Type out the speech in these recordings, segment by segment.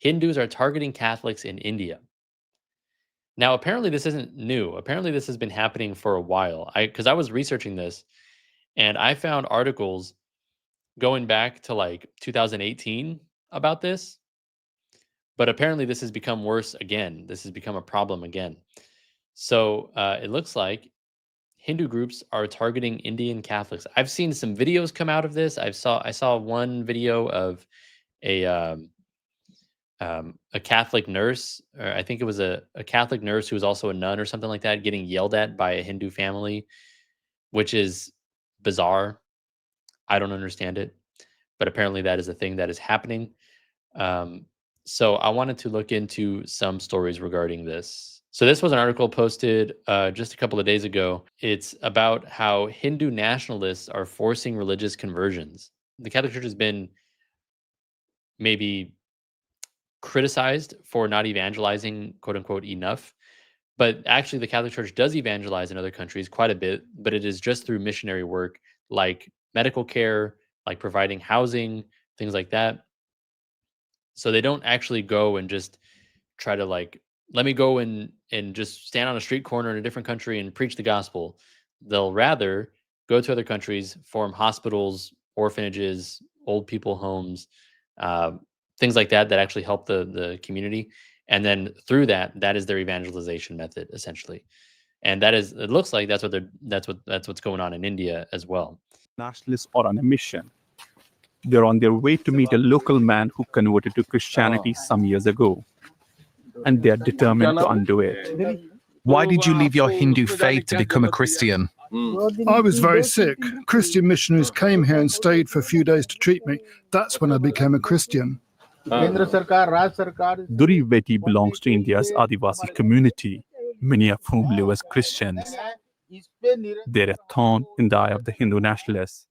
Hindus are targeting Catholics in India. Now, apparently, this isn't new. Apparently, this has been happening for a while. Because I was researching this and I found articles going back to like 2018 about this, but apparently, this has become worse again. This has become a problem again. So it looks like Hindu groups are targeting Indian Catholics. I've seen some videos come out of this. I saw one video of a a Catholic nurse, or I think it was a Catholic nurse who was also a nun or something like that, getting yelled at by a Hindu family, which is bizarre. I don't understand it, but apparently that is a thing that is happening. Um, so I wanted to look into some stories regarding this. So this was an article posted just a couple of days ago. It's about how Hindu nationalists are forcing religious conversions. The Catholic Church has been maybe criticized for not evangelizing, quote unquote, enough. But actually, the Catholic Church does evangelize in other countries quite a bit, but it is just through missionary work like medical care, like providing housing, things like that. So they don't actually go and just try to like, let me go and just stand on a street corner in a different country and preach the gospel. They'll rather go to other countries, form hospitals, orphanages, old people homes, uh, things like that that actually help the community. And then through that, that is their evangelization method essentially. And that is, it looks like that's what's going on in India as well. Nationalists are on a mission. They're on their way to meet a local man who converted to Christianity some years ago, and they are determined to undo it. Why did you leave your Hindu faith to become a Christian? I was very sick. Christian missionaries came here and stayed for a few days to treat me. That's when I became a Christian. Duri Beti belongs to India's Adivasi community, many of whom live as Christians. They're a thorn in the eye of the Hindu nationalists.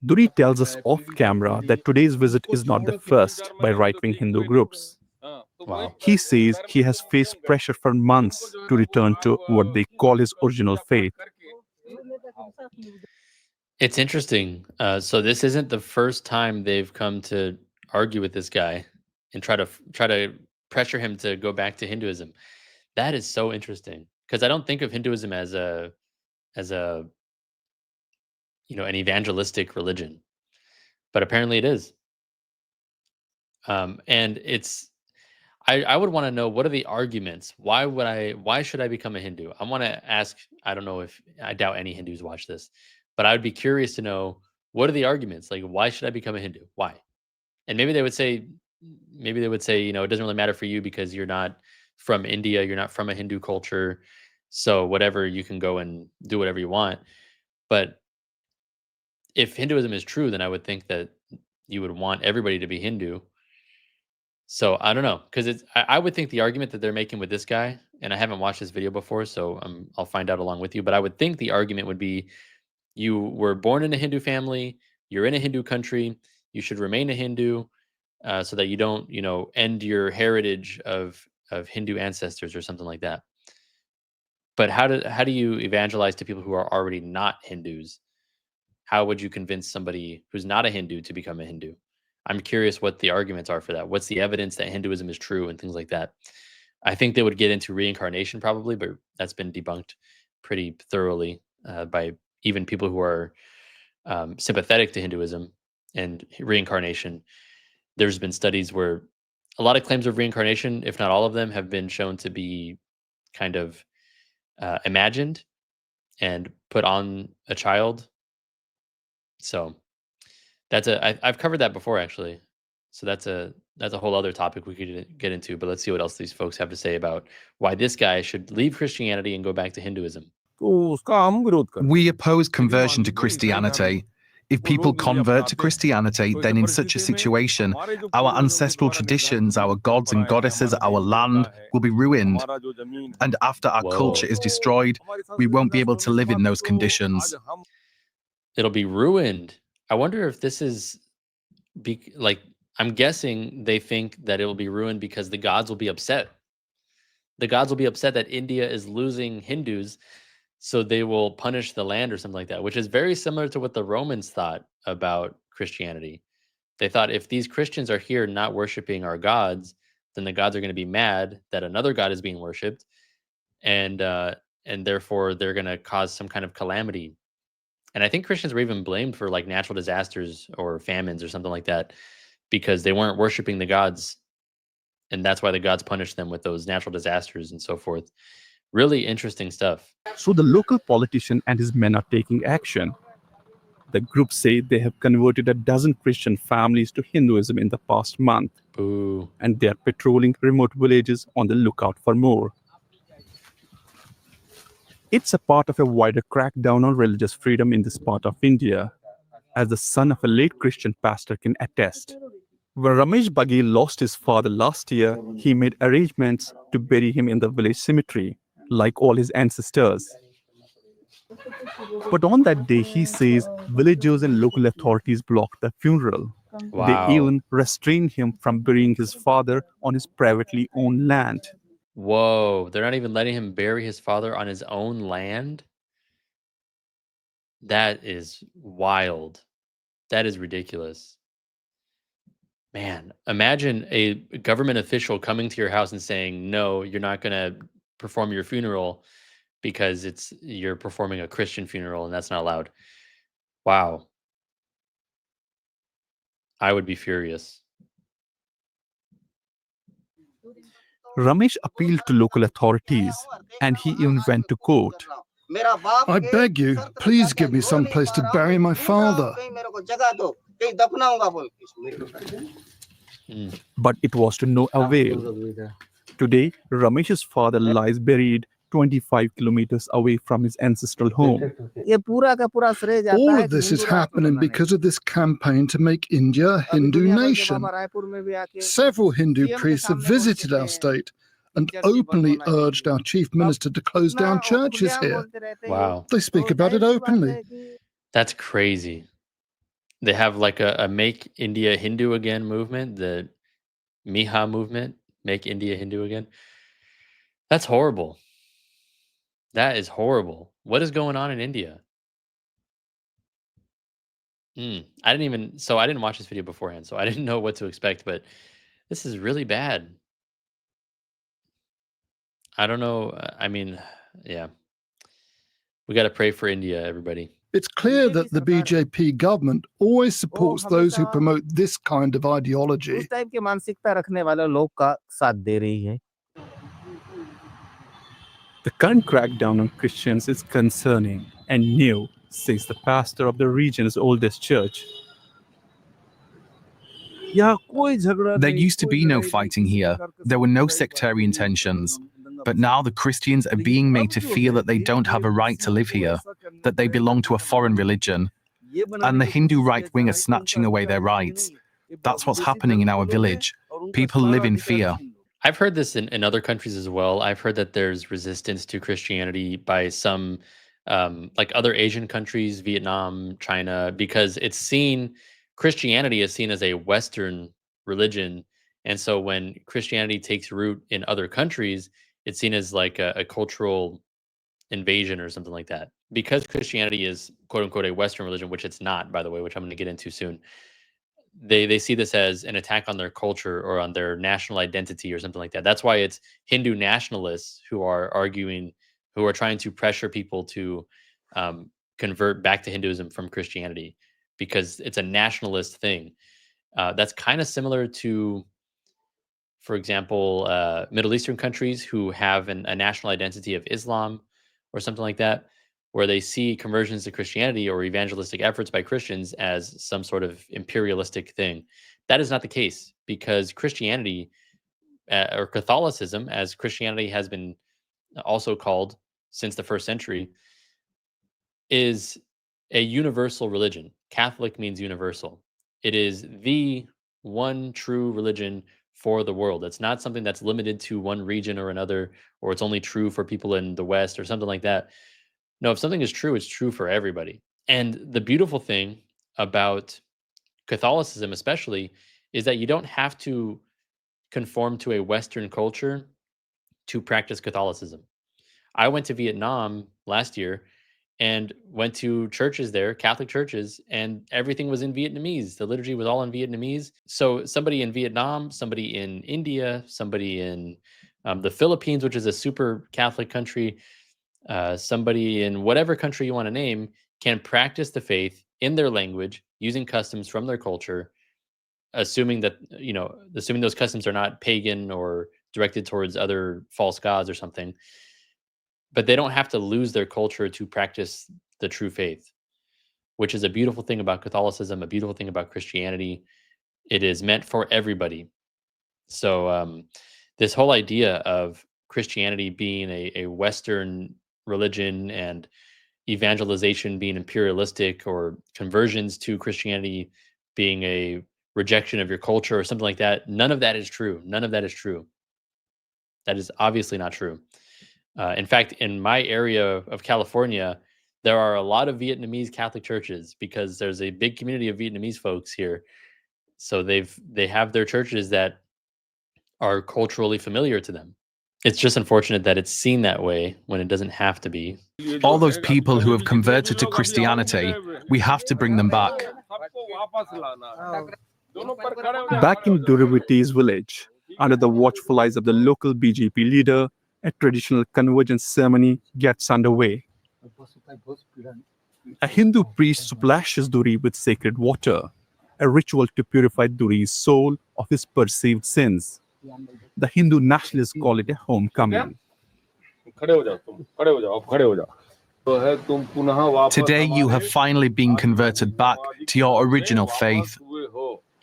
Duri tells us off camera that today's visit is not the first by right-wing Hindu groups. Wow. He says he has faced pressure for months to return to what they call his original faith. It's interesting. So this isn't the first time they've come to argue with this guy and try to pressure him to go back to Hinduism. That is so interesting because I don't think of Hinduism as a an evangelistic religion, but apparently it is. And I would want to know, what are the arguments? Why should I become a Hindu? I want to ask, I don't know, if I doubt any Hindus watch this, but I would be curious to know, what are the arguments? Like, why should I become a Hindu? Why? And maybe they would say, it doesn't really matter for you because you're not from India, you're not from a Hindu culture. So whatever, you can go and do whatever you want. But if Hinduism is true, then I would think that you would want everybody to be Hindu. So I don't know, because I would think the argument that they're making with this guy, and I haven't watched this video before, so I'll find out along with you. But I would think the argument would be, you were born in a Hindu family, you're in a Hindu country, you should remain a Hindu, so that you don't, end your heritage of Hindu ancestors or something like that. But how do you evangelize to people who are already not Hindus? How would you convince somebody who's not a Hindu to become a Hindu? I'm curious what the arguments are for that. What's the evidence that Hinduism is true and things like that? I think they would get into reincarnation probably, but that's been debunked pretty thoroughly by even people who are sympathetic to Hinduism and reincarnation. There's been studies where a lot of claims of reincarnation, if not all of them, have been shown to be kind of imagined and put on a child. So I've covered that before, actually. So that's a whole other topic we could get into. But let's see what else these folks have to say about why this guy should leave Christianity and go back to Hinduism. We oppose conversion to Christianity. If people convert to Christianity, then in such a situation, our ancestral traditions, our gods and goddesses, our land will be ruined. And after our culture is destroyed, we won't be able to live in those conditions. It'll be ruined. I wonder if this is I'm guessing they think that it will be ruined because the gods will be upset. The gods will be upset that India is losing Hindus, so they will punish the land or something like that, which is very similar to what the Romans thought about Christianity. They thought if these Christians are here not worshiping our gods, then the gods are going to be mad that another god is being worshipped, and therefore they're going to cause some kind of calamity. And I think Christians were even blamed for like natural disasters or famines or something like that because they weren't worshiping the gods, and that's why the gods punished them with those natural disasters and so forth. Really interesting stuff. So the local politician and his men are taking action. The group say they have converted a dozen Christian families to Hinduism in the past month, Boo. and they are patrolling remote villages on the lookout for more. It's a part of a wider crackdown on religious freedom in this part of India, as the son of a late Christian pastor can attest. When Ramesh Baghel lost his father last year, he made arrangements to bury him in the village cemetery, like all his ancestors. But on that day, he says villagers and local authorities blocked the funeral. They Wow. even restrained him from burying his father on his privately owned land. Whoa. They're not even letting him bury his father on his own land? That is wild. That is ridiculous. Man, imagine a government official coming to your house and saying, "No, you're not going to perform your funeral because you're performing a Christian funeral and that's not allowed." Wow. I would be furious. Ramesh appealed to local authorities, and he even went to court. I beg you, please give me some place to bury my father. But it was to no avail. Today, Ramesh's father lies buried 25 kilometers away from his ancestral home. All of this is happening because of this campaign to make India a Hindu nation. Several Hindu priests have visited our state and openly urged our chief minister to close down churches here. Wow. They speak about it openly. That's crazy. They have like a Make India Hindu Again movement, the Miha movement, Make India Hindu Again. That's horrible. That is horrible. What is going on in India? I didn't watch this video beforehand, so I didn't know what to expect, but this is really bad. I don't know. I mean, yeah. We got to pray for India, everybody. It's clear that the BJP government always supports those who promote this kind of ideology. The current crackdown on Christians is concerning and new, says the pastor of the region's oldest church. There used to be no fighting here. There were no sectarian tensions. But now the Christians are being made to feel that they don't have a right to live here, that they belong to a foreign religion. And the Hindu right wing are snatching away their rights. That's what's happening in our village. People live in fear. I've heard this in other countries as well. I've heard that there's resistance to Christianity by some like other Asian countries, Vietnam, China, because Christianity is seen as a Western religion. And so when Christianity takes root in other countries, it's seen as like a cultural invasion or something like that. Because Christianity is quote unquote a Western religion, which it's not, by the way, which I'm going to get into soon. They see this as an attack on their culture or on their national identity or something like that. That's why it's Hindu nationalists who are trying to pressure people to convert back to Hinduism from Christianity because it's a nationalist thing. That's kind of similar to, for example, Middle Eastern countries who have a national identity of Islam or something like that, where they see conversions to Christianity or evangelistic efforts by Christians as some sort of imperialistic thing. That is not the case because Christianity or Catholicism, as Christianity has been also called since the first century, is a universal religion. Catholic means universal. It is the one true religion for the world. It's not something that's limited to one region or another, or it's only true for people in the West or something like that. No, if something is true, it's true for everybody. And the beautiful thing about Catholicism, especially, is that you don't have to conform to a Western culture to practice Catholicism. I went to Vietnam last year, and went to churches there, Catholic churches, and everything was in Vietnamese. The liturgy was all in Vietnamese. So somebody in Vietnam, somebody in India, somebody in the Philippines, which is a super Catholic country, somebody in whatever country you want to name can practice the faith in their language using customs from their culture, assuming that, assuming those customs are not pagan or directed towards other false gods or something, but they don't have to lose their culture to practice the true faith, which is a beautiful thing about Catholicism, a beautiful thing about Christianity. It is meant for everybody. So this whole idea of Christianity being a Western religion and evangelization being imperialistic, or conversions to Christianity being a rejection of your culture or something like that, none of that is true. None of that is true. That is obviously not true. In fact, in my area of California, there are a lot of Vietnamese Catholic churches because there's a big community of Vietnamese folks here. So they have their churches that are culturally familiar to them. It's just unfortunate that it's seen that way when it doesn't have to be. All those people who have converted to Christianity, we have to bring them back. Back in Durivati's village, under the watchful eyes of the local BJP leader, a traditional convergence ceremony gets underway. A Hindu priest splashes Duri with sacred water, a ritual to purify Duri's soul of his perceived sins. The Hindu nationalists call it a homecoming. Today you have finally been converted back to your original faith.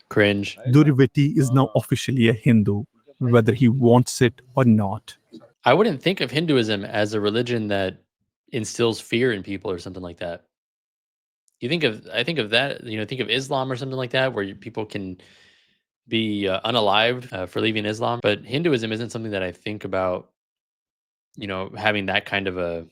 Cringe. Durivati is now officially a Hindu, whether he wants it or not. I wouldn't think of Hinduism as a religion that instills fear in people or something like that. I think of that, think of Islam or something like that, where people can be unalived for leaving Islam. But Hinduism isn't something that I think about, having that kind of a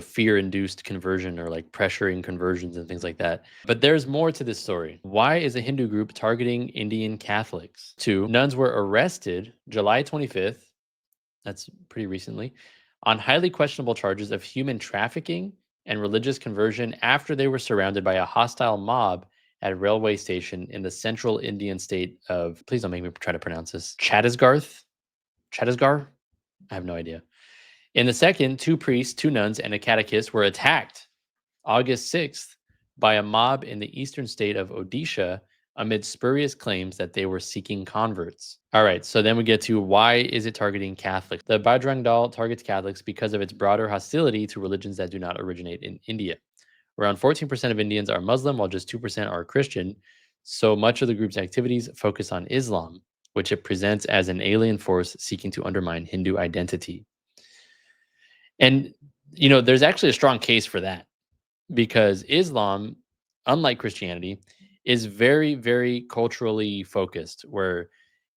fear-induced conversion, or like pressuring conversions and things like that. But there's more to this story. Why is a Hindu group targeting Indian Catholics? 2 nuns were arrested July 25th, that's pretty recently, on highly questionable charges of human trafficking and religious conversion after they were surrounded by a hostile mob at a railway station in the central Indian state of, please don't make me try to pronounce this, Chhattisgarh? I have no idea. In the second, 2 priests, 2 nuns, and a catechist were attacked August 6th by a mob in the eastern state of Odisha amid spurious claims that they were seeking converts. All right, so then we get to, why is it targeting Catholics? The Bajrang Dal targets Catholics because of its broader hostility to religions that do not originate in India. Around 14% of Indians are Muslim, while just 2% are Christian. So much of the group's activities focus on Islam, which it presents as an alien force seeking to undermine Hindu identity. And, there's actually a strong case for that, because Islam, unlike Christianity, is very, very culturally focused, where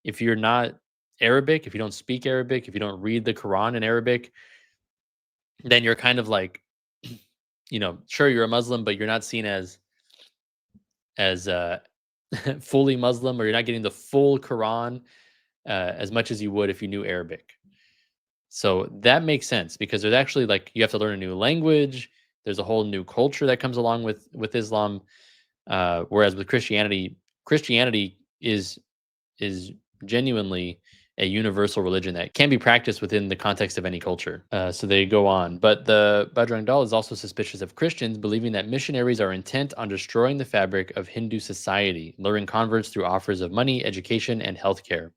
if you're not Arabic, if you don't speak Arabic, if you don't read the Quran in Arabic, then you're kind of like, sure, you're a Muslim, but you're not seen as fully Muslim, or you're not getting the full Quran as much as you would if you knew Arabic. So that makes sense, because there's actually, like, you have to learn a new language. There's a whole new culture that comes along with Islam. Whereas with Christianity is genuinely a universal religion that can be practiced within the context of any culture. So they go on. But the Bajrang Dal is also suspicious of Christians, believing that missionaries are intent on destroying the fabric of Hindu society, luring converts through offers of money, education, and healthcare.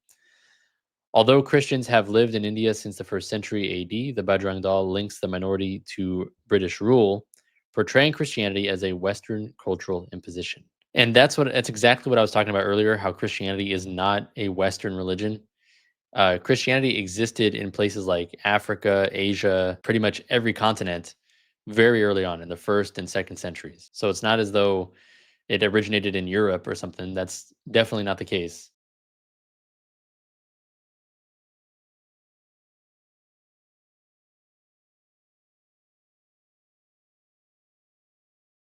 Although Christians have lived in India since the 1st century AD, the Bajrang Dal links the minority to British rule, portraying Christianity as a Western cultural imposition. And that's exactly what I was talking about earlier, how Christianity is not a Western religion. Christianity existed in places like Africa, Asia, pretty much every continent very early on in the 1st and 2nd centuries. So it's not as though it originated in Europe or something. That's definitely not the case.